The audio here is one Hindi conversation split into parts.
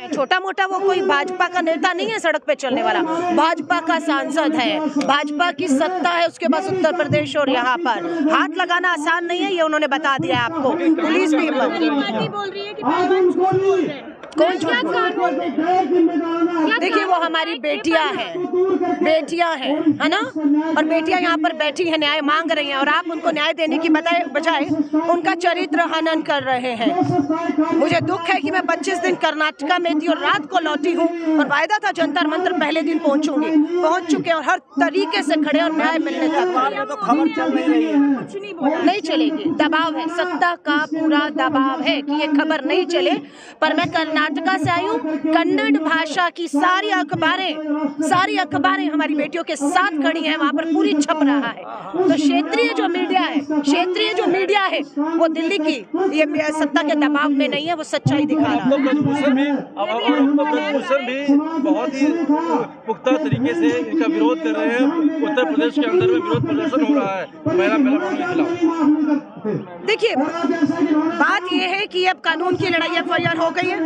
नहीं, छोटा मोटा वो कोई भाजपा का नेता नहीं है सड़क पे चलने वाला, भाजपा का सांसद है, भाजपा की सत्ता है उसके पास उत्तर प्रदेश और यहाँ पर हाथ लगाना आसान नहीं है, ये उन्होंने बता दिया आपको। पुलिस भी बोल रही है कि कौन झूठ बोल रहा है? देखिए वो हमारी बेटियां हैं, है ना, और बेटियां यहाँ पर बैठी हैं, न्याय मांग रही हैं, और आप उनको न्याय देने की बजाय उनका चरित्र हनन कर रहे हैं। मुझे दुख है कि मैं 25 दिन कर्नाटका में थी और रात को लौटी हूँ, और वायदा था जंतर मंतर पहले दिन पहुँच चुके और हर तरीके से खड़े और न्याय मिलने तक। तो खबर चल नहीं है, कुछ नहीं बोला, नहीं चलेगी, दबाव है, सत्ता का पूरा दबाव है कि ये खबर नहीं चले। पर मैं कर्नाटका से आई हूँ, कन्नड़ भाषा की सारी अखबारें हमारी बेटियों के साथ खड़ी हैं, वहाँ पर पूरी छप रहा है। तो क्षेत्रीय जो मीडिया है वो दिल्ली की ये सत्ता के दबाव में नहीं है, वो सच्चाई दिखा रहा है। ब्रजभूषण भी बहुत ही पुख्ता तरीके से इनका विरोध कर रहे हैं। उत्तर प्रदेश के अंदर में विरोध प्रदर्शन हो रहा है महिला के खिलाफ। देखिए बात यह है कि अब कानून की लड़ाई एफआईआर हो गई है,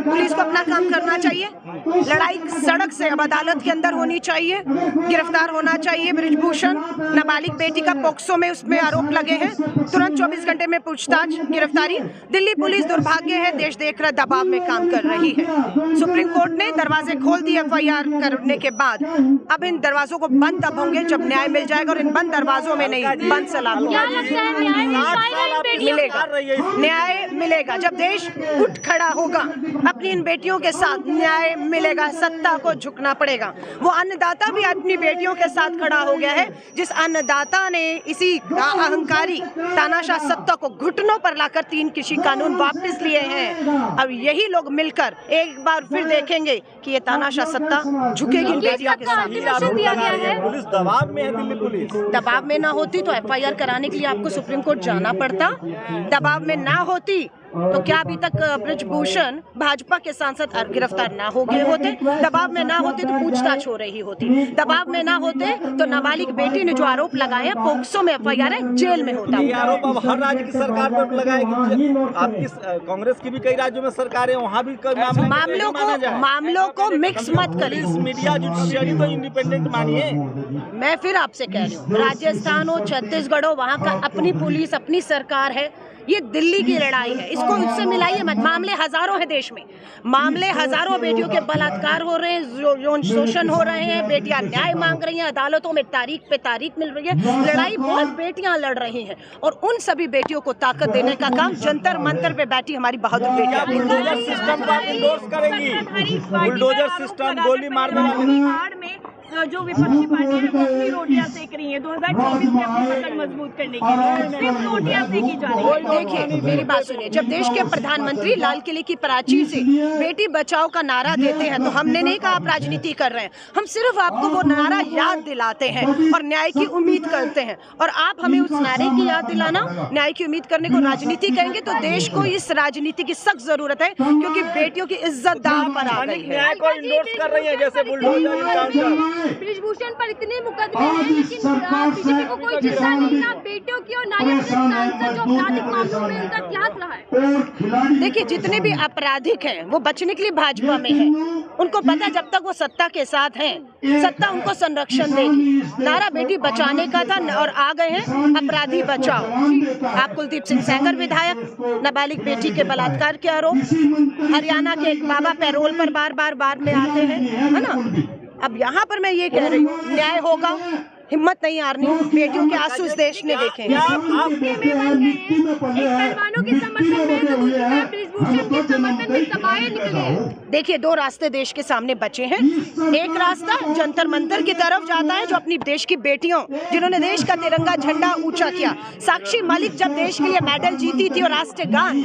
पुलिस को अपना काम करना चाहिए, लड़ाई सड़क से अब अदालत के अंदर होनी चाहिए, गिरफ्तार होना चाहिए ब्रजभूषण। नाबालिग बेटी का पोक्सो में उसमें आरोप लगे हैं, तुरंत 24 घंटे में पूछताछ, गिरफ्तारी। दिल्ली पुलिस दुर्भाग्य है, देश देख रहा दबाव में काम कर रही है। सुप्रीम कोर्ट ने दरवाजे खोल दिए एफआईआर करने के बाद, अब इन दरवाजों को बंद तब होंगे जब न्याय मिल जाएगा, और इन बंद दरवाजों में नहीं, बंद सलाम मिलेगा। न्याय मिलेगा जब देश उठ खड़ा होगा, अपनी इन बेटियों के साथ न्याय मिलेगा, सत्ता को झुकना पड़ेगा। वो अन्नदाता भी अपनी बेटियों के साथ खड़ा हो गया है, जिस अन्नदाता ने इसी अहंकारी तानाशाह सत्ता को घुटनों पर लाकर 3 कृषि कानून वापस लिए हैं। अब यही लोग मिलकर एक बार फिर देखेंगे कि ये तानाशाह सत्ता झुकेगी इन बेटियों के साथ। पुलिस दबाव में है, दिल्ली पुलिस दबाव में ना होती तो एफआईआर कराने के लिए आपको सुप्रीम कोर्ट जाना पड़ता, दबाव में ना होती तो क्या अभी तक ब्रजभूषण भाजपा के सांसद गिरफ्तार ना हो गए होते, दबाव में ना होते तो पूछताछ हो रही होती, दबाव में ना होते तो नाबालिग बेटी ने जो आरोप लगाए हैं पोक्सो में एफआईआर है, जेल में होता। ये आरोप अब हर राज्य की सरकार पर लगाएगी। आपकी कांग्रेस की भी कई राज्यों में सरकार है, वहाँ भी मामलों को मिक्स मत करिए। मीडिया जुडिशरी तो इंडिपेंडेंट मानिए। मैं फिर आपसे कह रही हूँ, राजस्थान हो, छत्तीसगढ़ हो, वहाँ का अपनी पुलिस, अपनी सरकार है, ये दिल्ली की लड़ाई है, इसको उससे मिलाइए मत। मामले हजारों हैं देश में, मामले हजारों, बेटियों के बलात्कार हो रहे हैं, यौन शोषण हो रहे हैं, बेटियां न्याय मांग रही हैं, अदालतों में तारीख पे तारीख मिल रही है, लड़ाई बहुत बेटियां लड़ रही हैं, और उन सभी बेटियों को ताकत देने का काम जंतर मंतर पे बैठी हमारी बहादुर बेटियां। बुलडोजर सिस्टम को एंडोर्स करेंगी, बुलडोजर सिस्टम गोली मारने वाले जो विपक्षी पार्टियां हैं वो अपनी रोटियां सेक रही हैं 2024 में अपनी पकड़ मजबूत करने के लिए, सिर्फ रोटियां सेकी जा रही हैं। देखिए मेरी बात सुनिए, जब देश के प्रधानमंत्री लाल किले की प्राचीर से बेटी बचाओ का नारा देते हैं तो हमने नहीं कहा आप राजनीति कर रहे हैं, हम सिर्फ आपको वो नारा याद दिलाते हैं और न्याय की उम्मीद करते हैं, और आप हमें उस नारे की याद दिलाना, न्याय की उम्मीद करने को राजनीति कहेंगे तो देश को इस राजनीति की सख्त जरूरत है, क्योंकि बेटियों की इज्जत दांव पर आ गई है। न्याय को एंडोर्स कर रही है, जैसे बुलडोजर। ब्रजभूषण पर इतने मुकदमे हैं लेकिन बीजेपी को कोई चिंता नहीं, ना बेटियों की और ना ही सांसद जो आपराधिक मामलों में उनका इतिहास रहा है। देखिए जितने भी आपराधिक हैं वो बचने के लिए भाजपा में हैं, उनको पता जब तक वो सत्ता के साथ हैं सत्ता उनको संरक्षण देगी। नारा बेटी बचाने का था और आ गए हैं अपराधी बचाओ। आप कुलदीप सिंह सेंगर विधायक, नाबालिग बेटी के बलात्कार के आरोप, हरियाणा के बाबा पैरोल पर बार में आते हैं, है ना। अब यहाँ पर मैं ये कह रही हूँ न्याय होगा, हिम्मत नहीं हारनी, बेटियों के आंसू इस देश ने देखे हैं। देखिए 2 रास्ते देश के सामने बचे हैं, एक रास्ता जंतर मंतर की तरफ जाता है जो अपनी देश की बेटियों जिन्होंने देश का तिरंगा झंडा ऊंचा किया, साक्षी मलिक जब देश के लिए मेडल जीती थी और राष्ट्रीय गान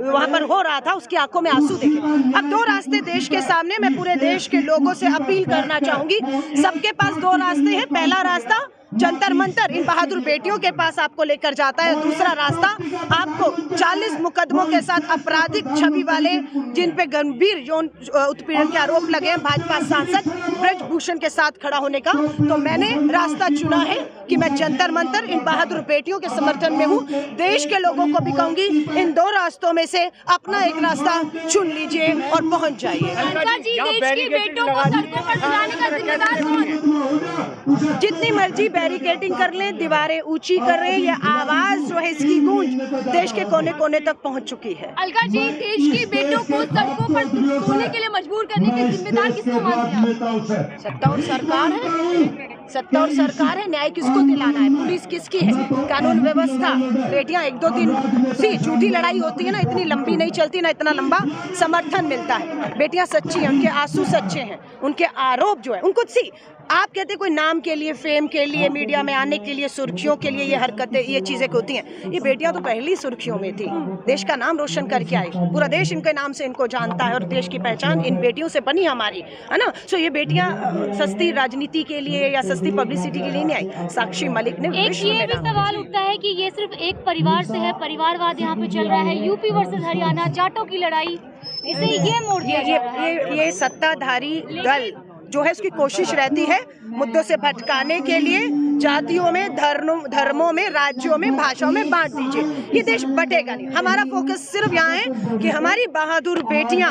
वहां पर हो रहा था उसकी आंखों में आंसू देखे। अब 2 रास्ते देश के सामने, मैं पूरे देश के लोगों से अपील करना चाहूंगी, सबके पास 2 रास्ते हैं। पहला रास्ता जंतर मंतर इन बहादुर बेटियों के पास आपको लेकर जाता है। दूसरा रास्ता आपको 40 मुकदमों के साथ आपराधिक छवि वाले, जिन पे गंभीर यौन उत्पीड़न के आरोप लगे हैं, भाजपा सांसद ब्रजभूषण के साथ खड़ा होने का। तो मैंने रास्ता चुना है कि मैं जंतर मंतर इन बहादुर बेटियों के समर्थन में हूँ। देश के लोगों को भी कहूंगी, इन दो रास्तों में से अपना एक रास्ता चुन लीजिए और पहुंच जाइए। अलका जी, देश की बेटियों को सड़कों पर सुलाने का जिम्मेदार कौन? जितनी मर्जी बैरिकेडिंग कर लें, दीवारें ऊंची कर रहे हैं, ये आवाज जो है, इसकी गूंज देश के कोने कोने तक पहुंच चुकी है। अलका जी, देश की बेटियों को सड़कों पर सोने के लिए मजबूर करने के जिम्मेदार किसको मानते हैं? सत्ता और सरकार है। सत्ता और सरकार है। न्याय किसको दिलाना है? पुलिस किसकी है? कानून व्यवस्था। बेटियां एक दो दिन सी झूठी लड़ाई होती है ना, इतनी लंबी नहीं चलती, ना इतना लंबा समर्थन मिलता है। बेटियां सच्ची हैं, उनके आंसू सच्चे हैं, उनके आरोप जो है उनको सी आप कहते कोई नाम के लिए, फेम के लिए, मीडिया में आने के लिए, सुर्खियों के लिए ये हरकतें, ये चीजें होती हैं। ये बेटियां तो पहली सुर्खियों में थी, देश का नाम रोशन करके आई। पूरा देश इनके नाम से इनको जानता है और देश की पहचान इन बेटियों से बनी हमारी, है ना। सो ये बेटियां सस्ती राजनीति के लिए या सस्ती पब्लिसिटी के लिए नहीं आई। साक्षी मलिक ने एक ये भी सवाल उठता है कि ये सिर्फ एक परिवार से है, परिवारवाद यहाँ पे चल रहा है, यूपी वर्सेस हरियाणा, जाटों की लड़ाई, इसे ये मोड़ दिया जा रहा है। ये सत्ताधारी दल जो है, उसकी कोशिश रहती है मुद्दों से भटकाने के लिए, जातियों में, धर्मों में, राज्यों में, भाषाओं में बांट दीजिए। ये देश बटेगा नहीं। हमारा फोकस सिर्फ यहाँ है कि हमारी बहादुर बेटियां,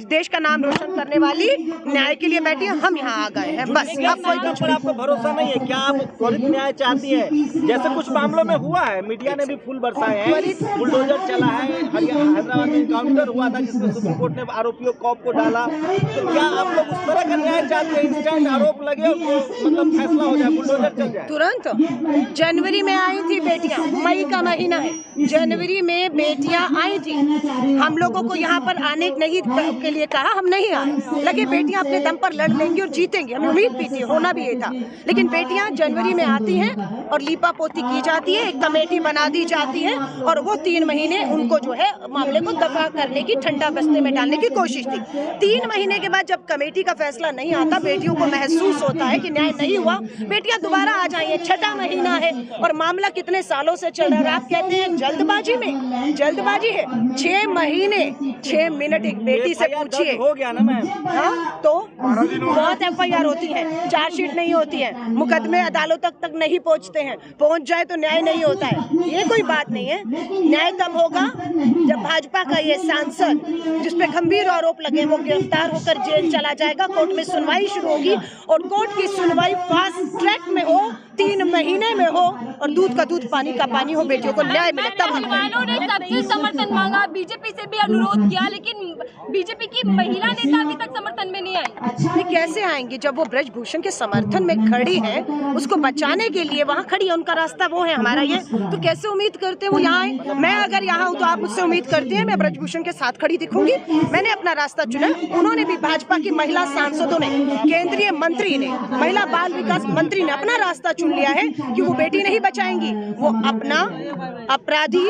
देश का नाम रोशन करने वाली, न्याय के लिए बैठी हैं। हम यहाँ आ गए हैं, बस। अब कोई कुछ पर आपको भरोसा नहीं है क्या? आप त्वरित न्याय चाहती है? जैसे कुछ मामलों में हुआ है, मीडिया ने भी फूल बरसाए हैं, बुलडोजर चला है, हैदराबाद में एनकाउंटर हुआ था जिसमें सुप्रीम कोर्ट ने आरोपियों कॉप को डाला। तो क्या आप लोग उस तरह का न्याय चाहते हैं? इंस्टेंट आरोप लगे और मतलब फैसला हो जाए, बुलडोजर चल जाए? तुरंत। जनवरी में आई थी बेटियां, मई का महीना है, जनवरी में बेटियां आई थी। हम लोगों को यहाँ पर आने नहीं के लिए कहा, हम नहीं आए। लगे बेटियां अपने दम पर लड़ लेंगी और जीतेंगी, हमें उम्मीद भी थी, होना भी ये था। लेकिन बेटियां जनवरी में आती हैं और लीपा पोती की जाती है, एक कमेटी बना दी जाती है और वो 3 महीने उनको जो है मामले को दफा करने की, ठंडा बस्ते में डालने की कोशिश थी। 3 महीने के बाद जब कमेटी का फैसला नहीं आता, बेटियों को महसूस होता है कि न्याय नहीं हुआ, बेटियां दोबारा आ जाएंगे। 6वां महीना है और मामला कितने सालों से चल रहा है। आप कहते हैं जल्दबाजी में, जल्दबाजी है। 6 महीने 6 मिनट एक बेटी से पूछिए, हो गया ना मैम? हाँ, तो बहुत FIR होती है, चार्जशीट नहीं होती है, मुकदमे अदालतों तक नहीं पहुंचते हैं, पहुंच जाए तो न्याय नहीं होता है। ये कोई बात नहीं है। न्याय तब होगा जब भाजपा का ये सांसद, जिसपे गंभीर आरोप लगे, वो गिरफ्तार होकर जेल चला जाएगा, कोर्ट में सुनवाई शुरू होगी और कोर्ट की सुनवाई फास्ट ट्रैक में हो, 3 महीने में हो और दूध का दूध, पानी का पानी हो, बेटियों को न्याय मिले। तब पहलवानों ने सबसे समर्थन मांगा, बीजेपी से भी अनुरोध किया, लेकिन बीजेपी की महिला नेता अभी तक समर्थन में नहीं आई। ये कैसे आएंगी जब वो ब्रजभूषण के समर्थन में खड़ी है, उसको बचाने के लिए वहाँ खड़ी है, उनका रास्ता वो है, हमारा ये। तो कैसे उम्मीद करते हैं वो यहाँ आए? मैं अगर यहाँ हूँ तो आप मुझसे उम्मीद करते हैं मैं ब्रजभूषण के साथ खड़ी दिखूंगी? मैंने अपना रास्ता चुना, उन्होंने भी, भाजपा की महिला सांसदों ने, केंद्रीय मंत्री ने, महिला बाल विकास मंत्री ने अपना रास्ता चुन लिया है कि वो बेटी नहीं बचाएंगी, वो अपना अपराधी,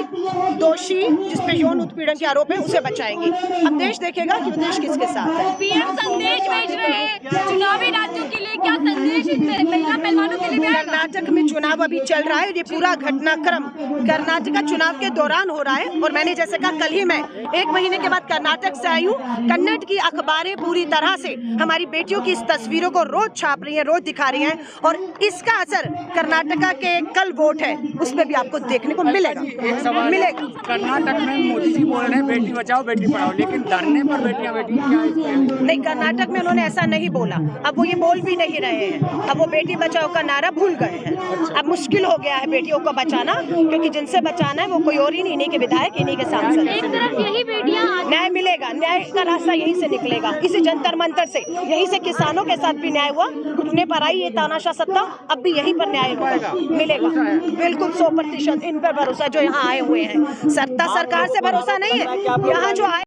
दोषी, जिसपे यौन उत्पीड़न के आरोप है, उसे बचाएंगी। अब देश देखेगा कि वो देश किसके साथ है। पीएम संदेश भेज रहे हैं चुनावी राज्यों के लिए, क्या संदेश महिला पहलवानों के लिए? कर्नाटक में चुनाव अभी चल रहा है, ये पूरा घटनाक्रम कर्नाटक चुनाव के दौरान हो रहा है। और मैंने जैसे कहा, कल ही मैं 1 महीने के बाद कर्नाटक से आई हूँ। कन्नड़ की अखबारें पूरी तरह से हमारी बेटियों की इस तस्वीरों को रोज छाप रही हैं, रोज दिखा रही हैं और इसका असर कर्नाटका के कल वोट है उस पर भी आपको देखने को मिलेगा। एक सवाल मिलेगा। कर्नाटक में मोदी जी बोल रहे हैं बेटी बचाओ बेटी पढ़ाओ, लेकिन धरने पर बेटियां बैठी क्या? नहीं, कर्नाटक में उन्होंने ऐसा नहीं बोला। अब वो ये बोल भी नहीं रहे हैं, अब वो बेटी बचाओ का नारा भूल गए हैं। अब मुश्किल हो गया है बेटियों को बचाना, क्योंकि जिनसे बचाना है वो कोई और ही नहीं, इन्हीं के विधायक, इन्हीं के सांसद। एक तरफ यही बेटियां, न्याय मिलेगा, न्याय का रास्ता यहीं से निकलेगा, इसी जंतर मंतर से। यहीं से किसानों के साथ भी न्याय हुआ, घुटने पर आई ये तानाशाह सत्ता, अब भी यहीं पर न्याय मिलेगा। बिल्कुल 100% इन पर भरोसा जो यहाँ आए हुए हैं। सत्ता सरकार से भरोसा नहीं है, यहाँ जो आए